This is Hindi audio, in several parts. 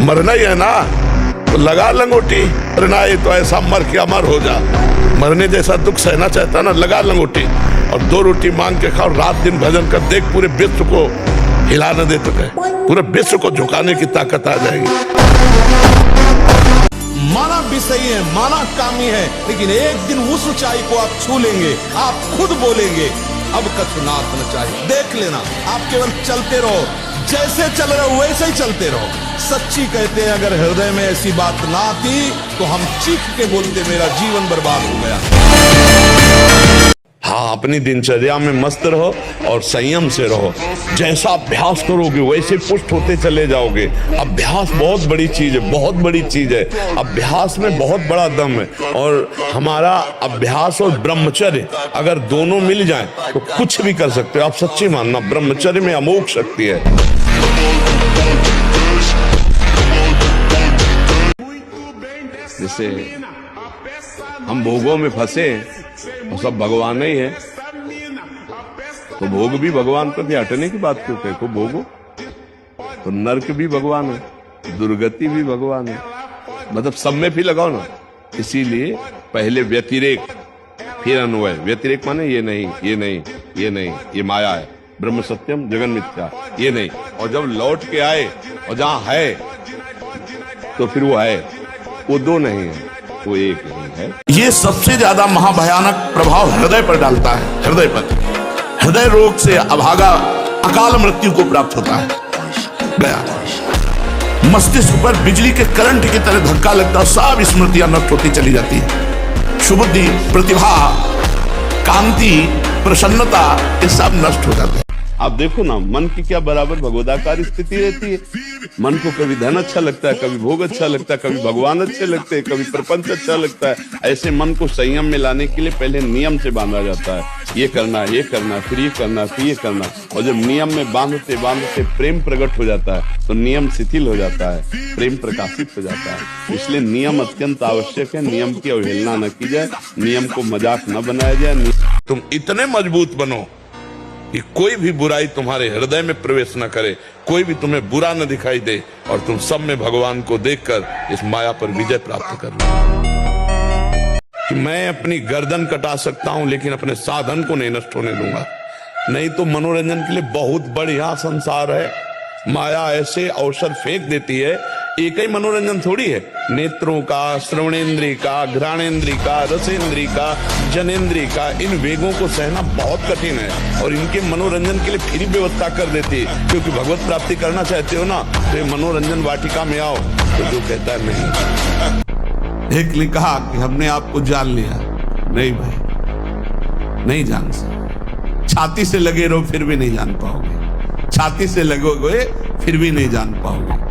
मरना ही है ना, तो लगा लंगोटी। मरना है तो ऐसा मर के अमर हो जा। मरने जैसा दुख सहना चाहता ना, लगा लंगोटी और 2 रोटी मांग के खाओ, रात दिन भजन कर, देख पूरे विश्व को हिला न दे तो पूरे विश्व को झुकाने की ताकत आ जाएगी। माना भी सही है, माना कामी है, लेकिन एक दिन उस ऊंचाई को आप छू लेंगे, आप खुद बोलेंगे अब कछुनाथ न चाहिए। देख लेना, आप केवल चलते रहो, जैसे चल रहे हो वैसे ही चलते रहो। सच्ची कहते हैं, अगर हृदय में ऐसी बात ना आती तो हम चीख के बोलते मेरा जीवन बर्बाद हो गया। हाँ, अपनी दिनचर्या में मस्त रहो और संयम से रहो। जैसा अभ्यास करोगे वैसे पुष्ट होते चले जाओगे। अभ्यास बहुत बड़ी चीज है, बहुत बड़ी चीज है। अभ्यास में बहुत बड़ा दम है और हमारा अभ्यास और ब्रह्मचर्य अगर दोनों मिल जाएं तो कुछ भी कर सकते हो। आप सच्ची मानना, ब्रह्मचर्य में अमोघ शक्ति है। जैसे हम भोगों में फंसे और सब भगवान ही है, तो भोग भी भगवान पर भी हटने की बात क्यों कहे? को भोगो तो नरक भी भगवान है, दुर्गति भी भगवान है, मतलब सब में भी लगाओ ना। इसीलिए पहले व्यतिरेक फिर अन्वय। व्यतिरेक माने ये नहीं, ये नहीं, ये नहीं, ये माया है, ब्रह्म सत्यम जगन मिथ्या, ये नहीं। और जब लौट के आए और जहां है तो फिर वो है, वो दो नहीं है, वो एक ही है। ये सबसे ज्यादा महाभयानक प्रभाव हृदय पर डालता है। हृदय पर, हृदय रोग से अभागा अकाल मृत्यु को प्राप्त होता है। गया मस्तिष्क पर बिजली के करंट की तरह धक्का लगता है, सब स्मृतियां नष्ट होती चली जाती है। सुबुद्धि, प्रतिभा, कांति, प्रसन्नता, ये सब नष्ट हो जाते हैं। आप देखो ना, मन की क्या बराबर भगवदाकार स्थिति रहती है। मन को कभी धन अच्छा लगता है, कभी भोग अच्छा लगता है, कभी भगवान अच्छे लगते हैं, कभी प्रपंच अच्छा लगता है। ऐसे मन को संयम में लाने के लिए पहले नियम से बांधा जाता है। ये करना, ये करना, फिर ये करना, फिर ये करना। और जब नियम में बांधते बांधते प्रेम प्रकट हो जाता है तो नियम शिथिल हो जाता है, प्रेम प्रकाशित हो जाता है। इसलिए नियम अत्यंत आवश्यक है। नियम की अवहेलना न की जाए, नियम को मजाक न बनाया जाए। तुम इतने मजबूत बनो कि कोई भी बुराई तुम्हारे हृदय में प्रवेश न करे, कोई भी तुम्हें बुरा न दिखाई दे और तुम सब में भगवान को देखकर इस माया पर विजय प्राप्त कर लो। कि मैं अपनी गर्दन कटा सकता हूं लेकिन अपने साधन को नहीं नष्ट होने दूंगा। नहीं तो मनोरंजन के लिए बहुत बढ़िया संसार है। माया ऐसे अवसर फेंक देती है, एक ही मनोरंजन थोड़ी है। नेत्रों का, श्रवणेन्द्रिय का, घ्राणेन्द्रिय का, रसेन्द्रिय का, जनेन्द्रिय का, इन वेगों को सहना बहुत कठिन है और इनके मनोरंजन के लिए फ्री व्यवस्था कर देती है। क्योंकि भगवत प्राप्ति करना चाहते हो ना, तो मनोरंजन वाटिका में आओ। तो जो कहता है नहीं, एक ने कहा कि हमने आपको जान लिया। नहीं भाई, नहीं जान सकते। छाती से लगे रहो फिर भी नहीं जान पाओगे। छाती से लगोगे फिर भी नहीं जान पाओगे।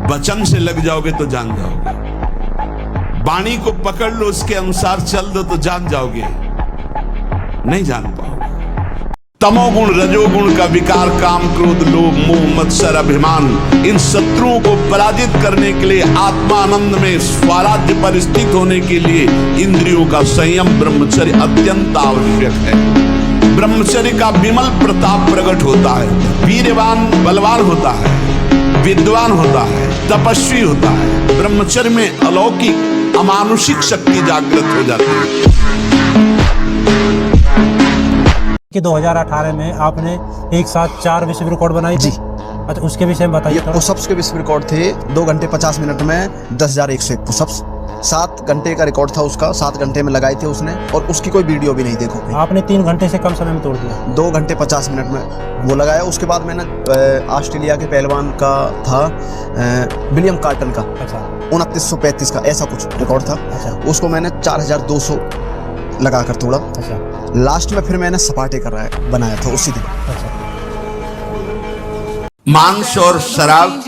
वचन से लग जाओगे तो जान जाओगे। वाणी को पकड़ लो, उसके अनुसार चल दो तो जान जाओगे। नहीं जान पाओगे। तमोगुण, रजोगुण का विकार, काम, क्रोध, लोभ, मोह, मत्सर, अभिमान, इन शत्रुओं को पराजित करने के लिए, आत्मानंद में स्वराज्य पर स्थित होने के लिए इंद्रियों का संयम, ब्रह्मचर्य अत्यंत आवश्यक है। ब्रह्मचर्य का विमल प्रताप प्रकट होता है। वीरवान बलवान होता है, विद्वान होता है, तपस्वी होता है। ब्रह्मचर्य में अलौकिक अमानुषिक शक्ति जागृत हो जाती है। कि 2018 में आपने एक साथ 4 विश्व रिकॉर्ड बनाई थी। अच्छा, उसके विषय में बताइए। पुशअप्स के विश्व रिकॉर्ड थे 2 घंटे 50 मिनट में 10,101 पुशअप्स। 7 घंटे का रिकॉर्ड था उसका, 7 घंटे में लगाए थे उसने, और उसकी कोई वीडियो भी नहीं देखोगे। आपने 3 घंटे से कम समय में तोड़ दिया। 2 घंटे 50 मिनट में वो लगाया। उसके बाद मैंने ऑस्ट्रेलिया के पहलवान का था, विलियम कार्टन का, 2935 का ऐसा कुछ रिकॉर्ड था। अच्छा। उसको मैंने 4200 लगा कर तोड़ा। अच्छा। लास्ट में फिर मैंने सपाटे बनाया था उसी दिन। अच्छा। मांस और शराब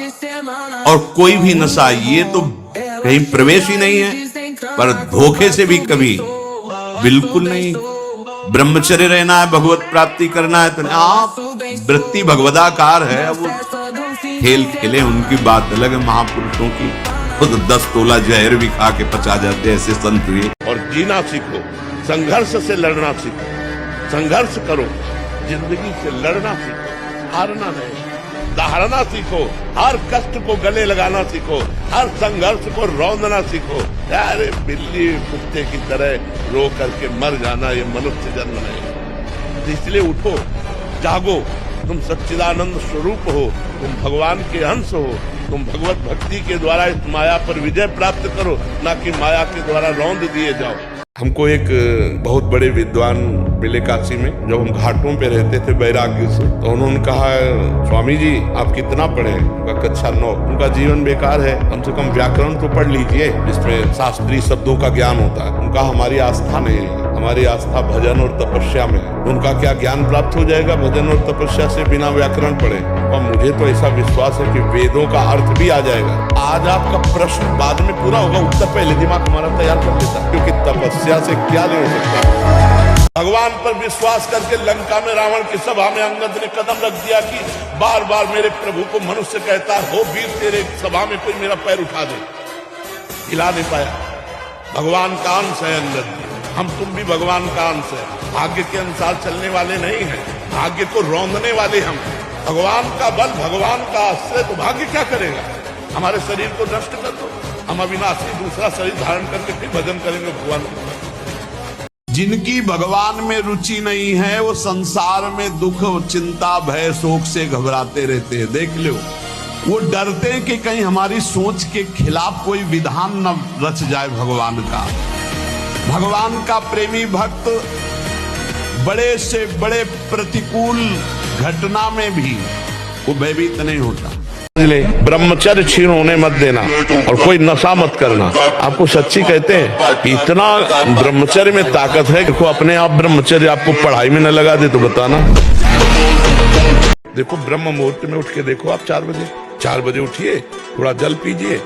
और कोई भी नशा, ये तो कहीं प्रवेश ही नहीं है। पर धोखे से भी कभी बिल्कुल नहीं। ब्रह्मचर्य रहना है, भगवत प्राप्ति करना है, तो आप वृत्ति भगवदाकार है। वो खेल खेले, उनकी बात अलग है। महापुरुषों की खुद 10 तोला जहर भी खा के पचा जाते ऐसे संत हुए। और जीना सीखो, संघर्ष से लड़ना सीखो। संघर्ष करो, जिंदगी से लड़ना सीखो, हारना नहीं। सहारना सीखो, हर कष्ट को गले लगाना सीखो, हर संघर्ष को रौंदना सीखो। अरे बिल्ली कुत्ते की तरह रो करके मर जाना ये मनुष्य जन्म नहीं। इसलिए उठो, जागो, तुम सच्चिदानंद स्वरूप हो, तुम भगवान के अंश हो, तुम भगवत भक्ति के द्वारा इस माया पर विजय प्राप्त करो, ना कि माया के द्वारा रौंद दिए जाओ। हमको एक बहुत बड़े विद्वान मिले काशी में, जब हम घाटों पे रहते थे वैराग्य से, तो उन्होंने कहा, स्वामी जी आप कितना पढ़े? उनका कक्षा 9। उनका जीवन बेकार है, कम से कम व्याकरण तो पढ़ लीजिए जिसमें शास्त्रीय शब्दों का ज्ञान होता है। उनका हमारी आस्था नहीं है, हमारी आस्था भजन और तपस्या में है। उनका क्या ज्ञान प्राप्त हो जाएगा भजन और तपस्या से बिना व्याकरण पढ़े? और मुझे तो ऐसा विश्वास है कि वेदों का अर्थ भी आ जाएगा। आज आपका प्रश्न बाद में पूरा होगा, उत्तर पहले दिमाग हमारा तैयार कर देता, क्योंकि तपस्या से क्या ले हो सकता है। भगवान पर विश्वास करके लंका में रावण की सभा में अंगद ने कदम रख दिया कि बार बार मेरे प्रभु को मनुष्य कहता है, हो वीर तेरे सभा में कोई मेरा पैर उठा दे, हिला नहीं पाया। भगवान का अंश है अंगद, हम तुम भी भगवान का अंश है। भाग्य के अनुसार चलने वाले नहीं हैं, भाग्य को रौंदने वाले हम। भगवान का बल, भगवान का आश्रय, तो भाग्य क्या करेगा? हमारे शरीर को नष्ट कर दो, हम अविनाशी दूसरा शरीर धारण करके फिर भजन करेंगे भगवान। जिनकी भगवान में रुचि नहीं है वो संसार में दुख, चिंता, भय, शोक से घबराते रहते हैं। देख लो, वो डरते हैं कि कहीं हमारी सोच के खिलाफ कोई विधान न रच जाए भगवान का। भगवान का प्रेमी भक्त बड़े से बड़े प्रतिकूल घटना में भी वो भयभीत नहीं होता। ब्रह्मचर्य छीन होने मत देना और कोई नशा मत करना। आपको सच्ची कहते हैं, इतना ब्रह्मचर्य में ताकत है कि अपने आप ब्रह्मचर्य आपको पढ़ाई में न लगा दे तो बताना। देखो ब्रह्म मुहूर्त में उठ के देखो आप 4 बजे उठिए, थोड़ा जल पीजिए,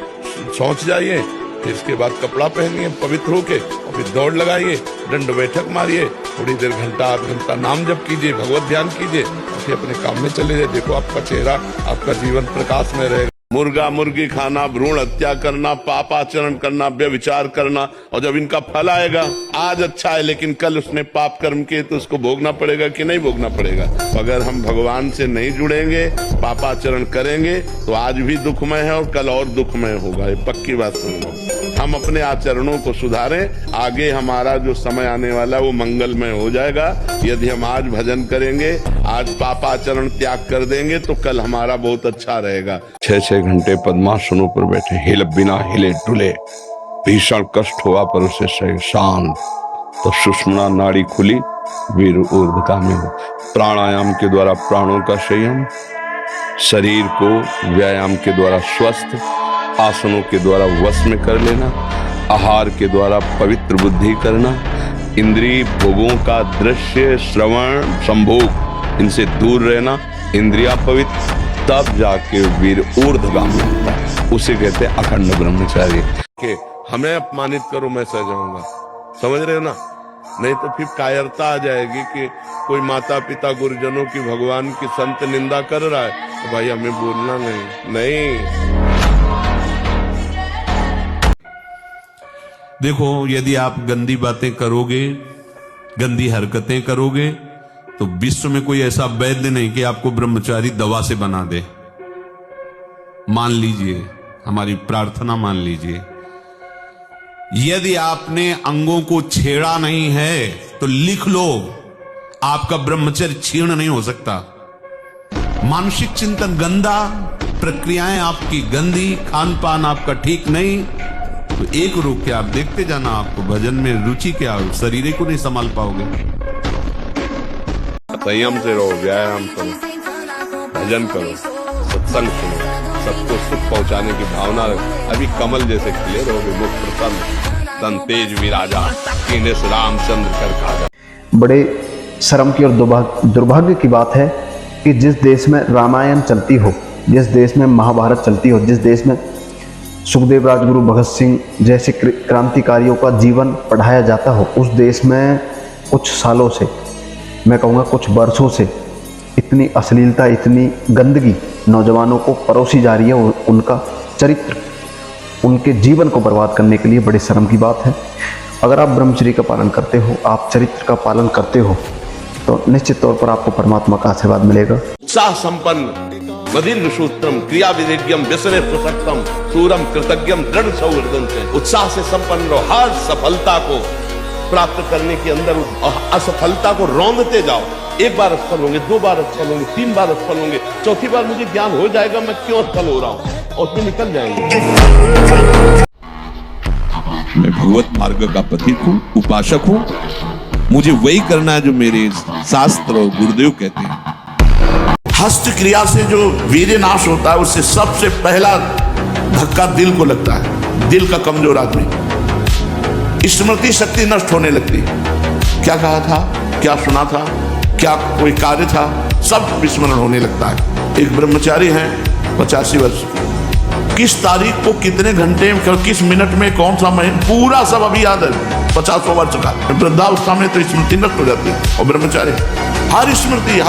शौच जाइए, फिर इसके बाद कपड़ा पहनिए पवित्र होके, और फिर दौड़ लगाइए, दंड बैठक मारिए, थोड़ी देर घंटा आध घंटा नाम जप कीजिए, भगवत ध्यान कीजिए, फिर अपने काम में चले जाए। देखो आपका चेहरा, आपका जीवन प्रकाश में रहेगा। मुर्गा मुर्गी खाना, भ्रूण हत्या करना, पापाचरण करना, व्यभिचार करना, और जब इनका फल आएगा, आज अच्छा है लेकिन कल उसने पाप कर्म किए तो उसको भोगना पड़ेगा कि नहीं भोगना पड़ेगा। अगर हम भगवान से नहीं जुड़ेंगे, पापाचरण करेंगे, तो आज भी दुखमय है और कल और दुखमय होगा। ये पक्की बात समझो। हम अपने आचरणों को सुधारें, आगे हमारा जो समय आने वाला है वो मंगलमय हो जाएगा। यदि हम आज भजन करेंगे, आज पापाचरण त्याग कर देंगे, तो कल हमारा बहुत अच्छा रहेगा। 6 घंटे पद्मासनों पर बैठे, हिल बिना हिले डुले, भीषण कष्ट हुआ पर उसे शरीर शांत, तो सुषुम्ना नाड़ी खुली, वीर ऊर्ध्वगामी हो। प्राणायाम के द्वारा प्राणों का संयम, शरीर को व्यायाम के द्वारा स्वस्थ, आसनों के द्वारा वश में कर लेना, आहार के द्वारा पवित्र बुद्धि करना, इंद्रिय भोगों का दृश्य, श्रवण, संभोग, इनसे दूर रहना, इंद्रिया पवित्र, तब जाके वीर ऊर्ध्वगामी होता है। उसे कहते हैं अखंड ब्रह्मचारी। कि हमें अपमानित करो मैं सह जाऊंगा, समझ रहे हो ना? नहीं तो फिर कायरता आ जाएगी कि कोई माता पिता गुरुजनों की, भगवान की, संत निंदा कर रहा है, तो भाई हमें बोलना नहीं। देखो, यदि आप गंदी बातें करोगे, गंदी हरकतें करोगे, तो विश्व में कोई ऐसा वैद्य नहीं कि आपको ब्रह्मचारी दवा से बना दे। मान लीजिए, हमारी प्रार्थना मान लीजिए, यदि आपने अंगों को छेड़ा नहीं है तो लिख लो, आपका ब्रह्मचर्य छीण नहीं हो सकता। मानसिक चिंतन गंदा, प्रक्रियाएं आपकी गंदी, खान पान आपका ठीक नहीं, तो एक रोक के आप देखते जाना, आपको भजन में रुचि क्या हो, शरीर को नहीं संभाल पाओगे। संयम से रहो, व्यायाम करो, भजन करो, सत्संग सुनो, सबको सुख पहुंचाने की भावना रखो। अभी कमल जैसे खिले रहोगे, मुख प्रसन्न, तन तेज विराजा, कीने रामचंद्र कर काजा। बड़े शर्म की और दुर्भाग्य की बात है कि जिस देश में रामायण चलती हो, जिस देश में महाभारत चलती हो, जिस देश में सुखदेव राजगुरु भगत सिंह जैसे क्रांतिकारियों का जीवन पढ़ाया जाता हो, उस देश में कुछ सालों से, मैं कहूँगा कुछ वर्षों से, इतनी अश्लीलता, इतनी गंदगी नौजवानों को परोसी जा रही है। उनका चरित्र, उनके जीवन को बर्बाद करने के लिए बड़े शर्म की बात है। अगर आप ब्रह्मचर्य का पालन करते हो, आप चरित्र का पालन करते हो, तो निश्चित तौर पर आपको परमात्मा का आशीर्वाद मिलेगा। उत्साह संपन्न मदीन्द्र सूत्रम क्रिया विधिज्ञम व्यसने प्रसक्तम सूरम कृतज्ञम दृढ़ सौहृदं से उत्साह से संपन्न रहो। हर सफलता को प्राप्त करने के अंदर असफलता को रौंदते जाओ। एक बार असफल होंगे, 2 बार असफल होंगे, 3 बार असफल होंगे, चौथी बार मुझे ज्ञान हो जाएगा मैं क्यों असफल हो रहा हूं, और उसमें निकल जाएंगे। मैं भगवत मार्ग का पथिक हूं, उपासक हूं। मुझे वही करना है जो मेरे शास्त्र और गुरुदेव कहते हैं। हस्त क्रिया से जो वीर्य नाश होता है उससे सबसे पहला धक्का दिल को लगता है। दिल का कमजोर आदमी, स्मृति शक्ति नष्ट होने लगती है। क्या कहा था, क्या सुना था, क्या कोई कार्य था, सब विस्मरण होने लगता है। एक ब्रह्मचारी हैं 85 वर्ष के, किस तारीख को कितने घंटे में किस मिनट में कौन सा महीना पूरा सब अभी याद है। 50 वर्ष का वृद्धावस्था में तो स्मृति नष्ट हो जाती है। और ब्रह्मचारी हर स्मृति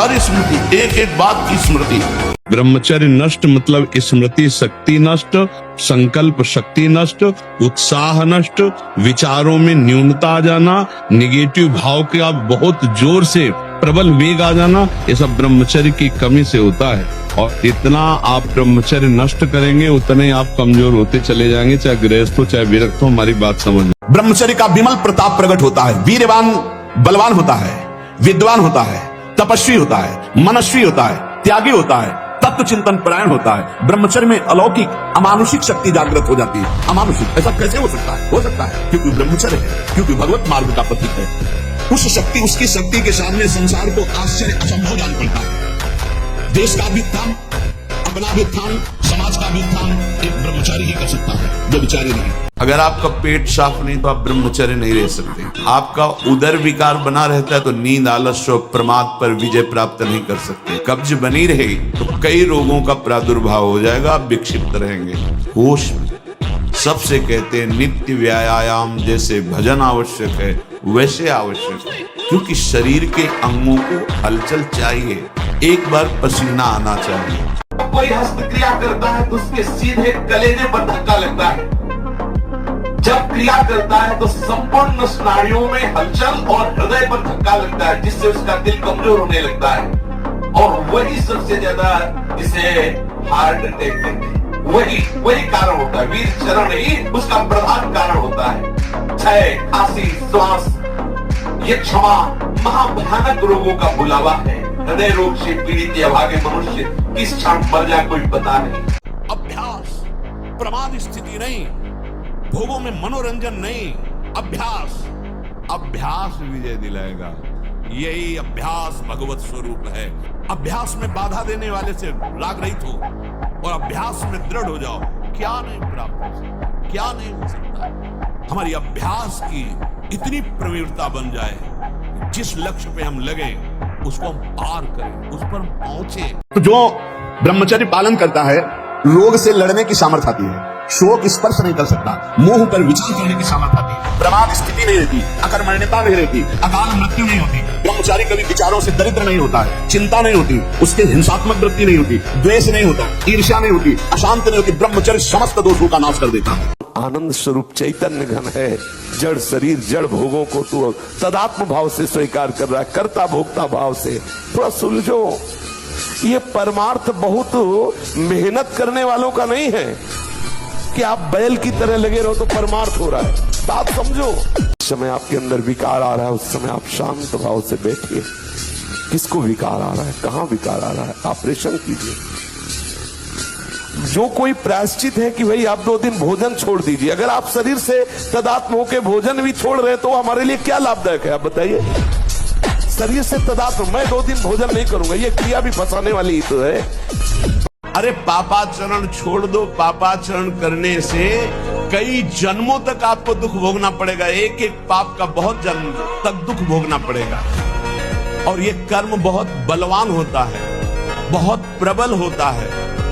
एक एक बात की स्मृति। ब्रह्मचर्य नष्ट मतलब स्मृति शक्ति नष्ट, संकल्प शक्ति नष्ट, उत्साह नष्ट, विचारों में न्यूनता आ जाना, निगेटिव भाव का बहुत जोर से प्रबल वेग आ जाना, ये सब ब्रह्मचर्य की कमी से होता है। और जितना आप ब्रह्मचर्य नष्ट करेंगे उतने आप कमजोर होते चले जाएंगे, चाहे गृहस्थ हो चाहे विरक्त हो। हमारी बात समझ। ब्रह्मचर्य का विमल प्रताप प्रकट होता है। वीरवान बलवान होता है, विद्वान होता है, तपस्वी होता है, मनस्वी होता है, त्यागी होता है, तत्व चिंतन परायण होता है। ब्रह्मचर्य में अलौकिक अमानुषिक शक्ति जागृत हो जाती है। अमानुषिक ऐसा कैसे हो सकता है? हो सकता है क्योंकि ब्रह्मचर्य है, क्योंकि भगवत मार्ग का प्रतीक है। उस शक्ति, उसकी शक्ति के सामने संसार को आश्चर्य असंभव जान पड़ता है। देश का भी उत्थान, अपना भी उत्थान, समाज का भी उत्थान एक ब्रह्मचारी ही कर सकता है, व्यभिचारी नहीं। अगर आपका पेट साफ नहीं तो आप ब्रह्मचर्य नहीं रह सकते। आपका उदर विकार बना रहता है तो नींद, आलस, शोक, प्रमाद पर विजय प्राप्त नहीं कर सकते। कब्ज बनी रहेगी तो कई रोगों का प्रादुर्भाव हो जाएगा, आप विक्षिप्त रहेंगे। होश सबसे कहते हैं नित्य व्यायाम जैसे भजन आवश्यक है वैसे आवश्यक है, क्योंकि शरीर के अंगों को हलचल चाहिए, एक बार पसीना आना चाहिए। कोई हस्त क्रिया करता है तो उसके सीधे कलेजे पर धक्का लगता है। जब क्रिया करता है तो संपूर्ण स्नायुओं में हलचल और हृदय पर धक्का लगता है, जिससे उसका दिल कमजोर होने लगता है। और वही सबसे ज्यादा जिसे हार्ट अटैक कहते हैं, वही कारण होता है। वीर चरण ही उसका प्रधान कारण होता है। क्षय, खांसी, श्वास, ये क्षमा महाभयानक रोगों का बुलावा है। हृदय रोग से पीड़ित अभागे मनुष्य किस क्षण मर जाए कोई पता नहीं। अभ्यास प्रमाद स्थिति नहीं, भोगों में मनोरंजन नहीं, अभ्यास विजय दिलाएगा। यही अभ्यास भगवत स्वरूप है। अभ्यास में बाधा देने वाले से राग रहित हो और अभ्यास में दृढ़ हो जाओ। क्या नहीं प्राप्त हो सकता, क्या नहीं हो सकता। हमारी अभ्यास की इतनी प्रवीणता बन जाए, जिस लक्ष्य पे हम लगे उसको हम पार करें, उस पर हम पहुंचे। तो जो ब्रह्मचर्य पालन करता है रोग से लड़ने की सामर्थ्य आती है, शोक स्पर्श नहीं कर सकता, मोह पर विचार करने की सामर्थ्य आती है, प्रमाद स्थिति नहीं रहती, अकर्मण्यता नहीं रहती, अकाल मृत्यु नहीं होती। ब्रह्मचारी कभी विचारों से दरिद्र नहीं होता है, चिंता नहीं होती, उसके हिंसात्मक वृत्ति नहीं होती, द्वेष नहीं होता, ईर्ष्या नहीं होती, अशांत नहीं होती। ब्रह्मचर्य समस्त दोषों का नाश कर देता है। आनंद स्वरूप चैतन्य घन है, जड़ शरीर जड़ भोगों को तू तदात्म भाव से स्वीकार कर रहा है, कर्ता भोक्ता भाव से। थोड़ा सुलझो, ये परमार्थ बहुत मेहनत करने वालों का नहीं है कि आप बैल की तरह लगे रहो तो परमार्थ हो रहा है। बात समझो। जिस समय आपके अंदर विकार आ रहा है उस समय आप शांत भाव से बैठिए। किसको विकार आ रहा है, कहां विकार आ रहा है, ऑपरेशन कीजिए। जो कोई प्रायश्चित है कि भाई आप 2 दिन भोजन छोड़ दीजिए, अगर आप शरीर से तदात्म होकर भोजन भी छोड़ रहे तो हमारे लिए क्या लाभदायक है, आप बताइए। शरीर से तदात्म, मैं 2 दिन भोजन नहीं करूंगा, ये क्रिया भी फंसाने वाली ही तो है। अरे पापाचरण छोड़ दो। पापाचरण करने से कई जन्मों तक आपको दुख भोगना पड़ेगा। एक एक पाप का बहुत जन्म तक दुख भोगना पड़ेगा। और ये कर्म बहुत बलवान होता है, बहुत प्रबल होता है।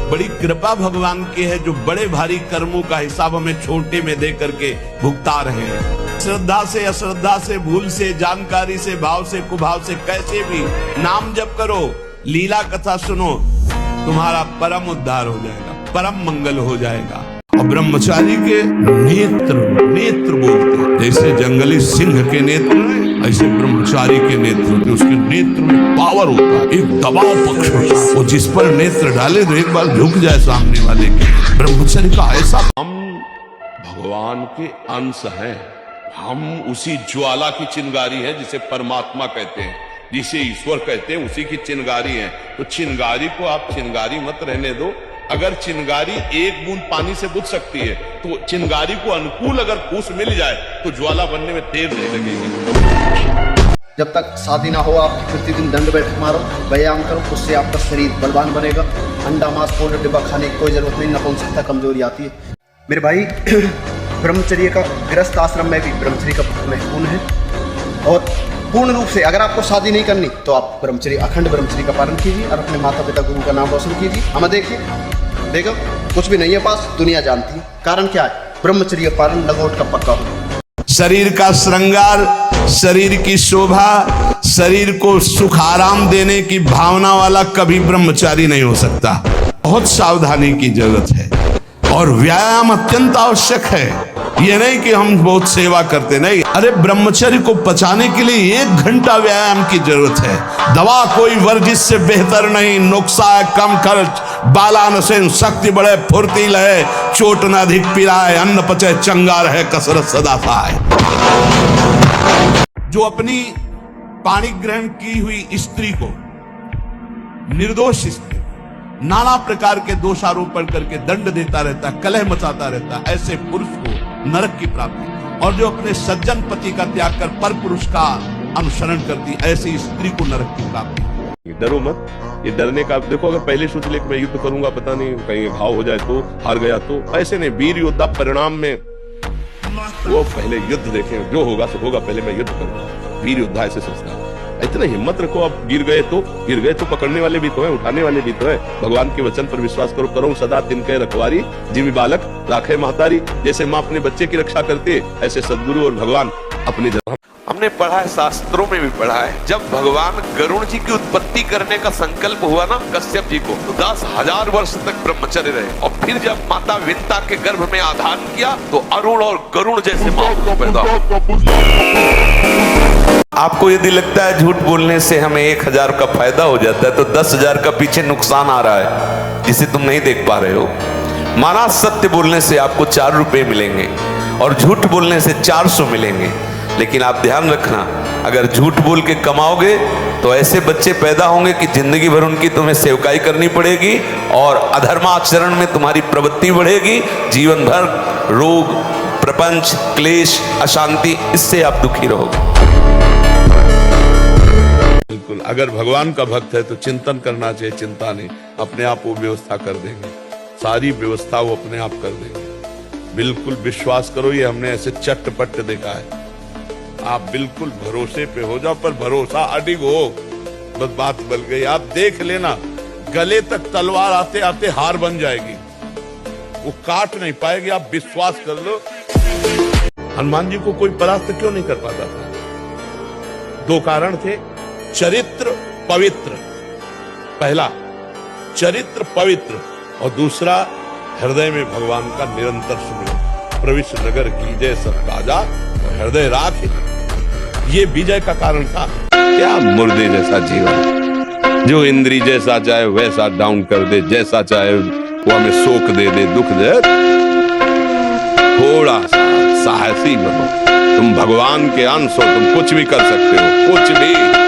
बड़ी कृपा भगवान की है जो बड़े भारी कर्मों का हिसाब हमें छोटे में दे करके भुगता रहे हैं। श्रद्धा से, अश्रद्धा से, भूल से, जानकारी से, भाव से, कुभाव से, कैसे भी नाम जप करो, लीला कथा सुनो, तुम्हारा परम उद्धार हो जाएगा, परम मंगल हो जाएगा। और ब्रह्मचारी के नेत्र नेत्र बोलते हैं। जैसे जंगली सिंह के नेत्र हैं, ऐसे ब्रह्मचारी के नेत्र होते हैं। उसके नेत्र में पावर होता है, एक दबाव पक्ष होता है। वो जिस पर नेत्र डाले तो एक बार झुक जाए सामने वाले के। ब्रह्मचारी का ऐसा, हम भगवान के अंश हैं, हम उसी ज्वाला की चिंगारी है जिसे परमात्मा कहते हैं, जिसे ईश्वर कहते हैं, उसी की चिंगारी है। तो चिंगारी को आप चिंगारी मत रहने दो। अगर चिंगारी एक बूंद पानी से बुझ सकती है तो चिंगारी को अनुकूल अगर फूस मिल जाए तो ज्वाला बनने में देर नहीं लगेगी। जब तक शादी ना हो आप प्रतिदिन दंड बैठक मारो, व्यायाम करो, उससे आपका शरीर बलवान बनेगा। अंडा मांस पाउडर डिब्बा खाने की कोई जरूरत नहीं, नपुंसकता कमजोरी आती है। मेरे भाई, ब्रह्मचर्य का गृहस्थ आश्रम में भी ब्रह्मचर्य का महत्वपूर्ण है। और पूर्ण रूप से अगर आपको शादी नहीं करनी तो आप ब्रह्मचर्य, अखंड ब्रह्मचर्य का पालन कीजिए और अपने माता पिता गुरु का नाम रोशन कीजिए। हमें देखिए, देखो कुछ भी नहीं है पास, दुनिया जानती है। कारण क्या है? ब्रह्मचर्य पालन लंगोट का पक्का हो। शरीर का श्रृंगार, शरीर की शोभा, शरीर को सुख आराम देने की भावना वाला कभी ब्रह्मचारी नहीं हो सकता। बहुत सावधानी की जरूरत है और व्यायाम अत्यंत आवश्यक है। ये नहीं कि हम बहुत सेवा करते, नहीं। अरे ब्रह्मचर्य को पचाने के लिए 1 घंटा व्यायाम की जरूरत है। दवा कोई वर्जिश से बेहतर नहीं। नुस्खा है कम खर्च, बालानसेन शक्ति बढ़े, फुर्ती लहे, चोट न अधिक पिराए, अन्न पचे चंगा रहे, कसरत सदा पाए। जो अपनी पाणी ग्रहण की हुई स्त्री को, निर्दोष स्त्री, नाना प्रकार के दोषारोपण करके दंड देता रहता है, कलह मचाता रहता है, ऐसे पुरुष को नरक की प्राप्ति। और जो अपने सज्जन पति का त्याग कर पर पुरुष का अनुसरण करती, ऐसी स्त्री को नरक की प्राप्ति। डरो मत, ये डरने का देखो, अगर पहले सोच ले कि मैं युद्ध करूंगा, पता नहीं कहीं घाव हो जाए तो, हार गया तो, ऐसे नहीं। वीर योद्धा परिणाम में वो पहले युद्ध देखें, जो होगा सो होगा, पहले मैं युद्ध करूंगा। वीर योद्धा ऐसे सोचता है। इतना हिम्मत रखो। आप गिर गए तो पकड़ने वाले भी तो हैं, उठाने वाले भी तो हैं। भगवान के वचन पर विश्वास करो। करो सदा तिनके रखवारी, जिमी बालक राखे महतारी। जैसे माँ अपने बच्चे की रक्षा करती है, ऐसे सदगुरु और भगवान अपनी जगह। हमने पढ़ा है, शास्त्रों में भी पढ़ा है, जब भगवान गरुण जी की उत्पत्ति करने का संकल्प हुआ ना कश्यप जी को, तो 10,000 वर्ष तक ब्रह्मचर्य रहे। और फिर जब माता विंता के गर्भ में आधान किया तो अरुण और गरुण जैसे महापुरुष पैदा हुए। आपको यदि लगता है झूठ बोलने से हमें 1,000 का फायदा हो जाता है, तो 10,000 का पीछे नुकसान आ रहा है जिसे तुम नहीं देख पा रहे हो। माना सत्य बोलने से आपको 4 रुपए मिलेंगे और झूठ बोलने से 400 मिलेंगे। लेकिन आप ध्यान रखना, अगर झूठ बोल के कमाओगे तो ऐसे बच्चे पैदा होंगे कि जिंदगी भर उनकी तुम्हें सेवकाई करनी पड़ेगी और अधर्माचरण में तुम्हारी प्रवृत्ति बढ़ेगी। जीवन भर रोग, प्रपंच, क्लेश, अशांति, इससे आप दुखी रहोगे। बिल्कुल, अगर भगवान का भक्त है तो चिंतन करना चाहिए, चिंता नहीं। अपने आप वो व्यवस्था कर देंगे, सारी व्यवस्था वो अपने आप कर देंगे। बिल्कुल विश्वास करो, ये हमने ऐसे चट्टपट देखा है। आप बिल्कुल भरोसे पे हो जाओ, पर भरोसा अडिग हो, बस बात बन गई। आप देख लेना, गले तक तलवार आते आते हार बन जाएगी, वो काट नहीं पाएगी। आप विश्वास कर लो। हनुमान जी को कोई परास्त क्यों नहीं कर पाता था? 2 कारण थे। चरित्र पवित्र, पहला चरित्र पवित्र, और दूसरा हृदय में भगवान का निरंतर सुमिरन। प्रविष्ट नगर की जय सब राजा हृदय राख, ये विजय का कारण था। क्या मुर्दे जैसा जीवन, जो इंद्री जैसा चाहे वैसा डाउन कर दे, जैसा चाहे वो हमें शोक दे दे, दुख दे। थोड़ा सा साहसी बनो, तुम भगवान के अंश हो, तुम कुछ भी कर सकते हो, कुछ भी।